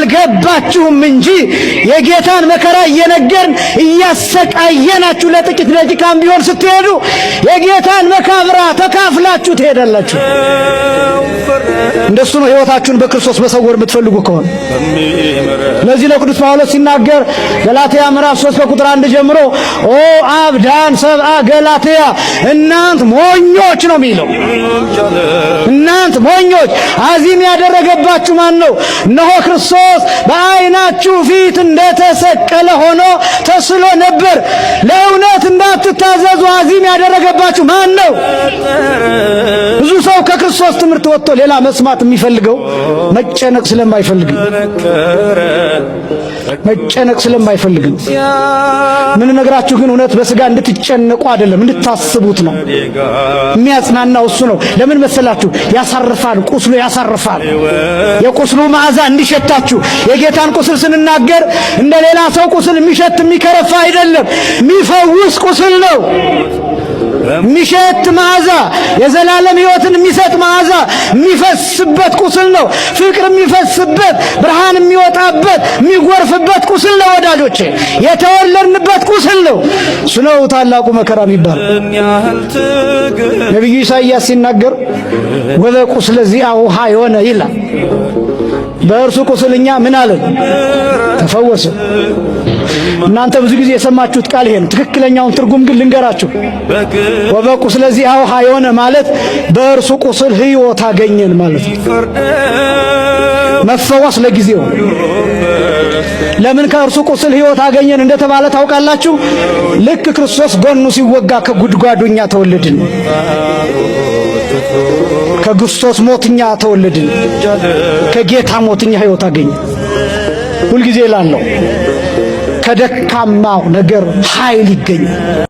አልገባችሁም እንጂ የጌታን መከራ እየነገርን እያሰቃየናችሁ ለጥቂት ደቂቃም ቢሆን ስትሄዱ የጌታን መከራ ተካፍላችሁ ትሄዳላችሁ። እንደሱ ነው ሕይወታችሁን በክርስቶስ መሰወር የምትፈልጉ ከሆነ። ለዚህ ነው ቅዱስ ጳውሎስ ሲናገር ገላትያ ምዕራፍ 3 ከቁጥር 1 ጀምሮ ኦ አብዳን ሰብአ ገላትያ እናንት ሞኞች ነው የሚለው። እናንት ሞኞች አዚም ያደረገባችሁ ማን ነው? እነሆ ክርስቶስ በዓይናችሁ ፊት እንደተሰቀለ ሆኖ ተስሎ ነበር። ለእውነት እንዳትታዘዙ አዚም ያደረገባችሁ ማን ነው? ብዙ ሰው ከክርስቶስ ትምህርት ወጥቶ ሌላ መስማት የሚፈልገው መጨነቅ ስለማይፈልግ ምን ነግራችሁ ግን እውነት በስጋ እንድትጨነቁ አይደለም እንድታስቡት ነው። የሚያጽናናው እሱ ነው። ለምን መሰላችሁ? ያሳርፋል፣ ቁስሉ ያሳርፋል። የቁስሉ መዓዛ እንዲሸታችሁ። የጌታን ቁስል ስንናገር እንደ ሌላ ሰው ቁስል የሚሸት የሚከረፋ አይደለም፣ የሚፈውስ ቁስል ነው። የሚሸት መዓዛ፣ የዘላለም ሕይወትን የሚሰጥ መዓዛ የሚፈስበት ቁስል ነው። ፍቅር የሚፈስበት፣ ብርሃን የሚወጣበት፣ የሚጎርፍበት ቁስል ነው። ወዳጆቼ የተወለድንበት ቁስል ነው። እሱ ነው ታላቁ መከራ የሚባል። ነቢዩ ኢሳይያስ ሲናገር ወበቁስለ ዚአሁ ኀዮነ ይላል። በእርሱ ቁስል እኛ ምን አለን? ተፈወስን። እናንተ ብዙ ጊዜ የሰማችሁት ቃል ይሄ ነው። ትክክለኛውን ትርጉም ግን ልንገራችሁ። ወበቁስለ ዚአሁ ኀዮነ ማለት በእርሱ ቁስል ሕይወት አገኘን ማለት ነው። መፈወስ ለጊዜው። ለምን ከእርሱ ቁስል ሕይወት አገኘን እንደተባለ ታውቃላችሁ? ልክ ክርስቶስ ጎኑ ሲወጋ ከጉድጓዱኛ ተወለድን። ከክርስቶስ ሞትኛ ተወለድን። ከጌታ ሞትኛ ሕይወት አገኘን። ሁልጊዜ እላለሁ ከደካማው ነገር ኃይል ይገኛል።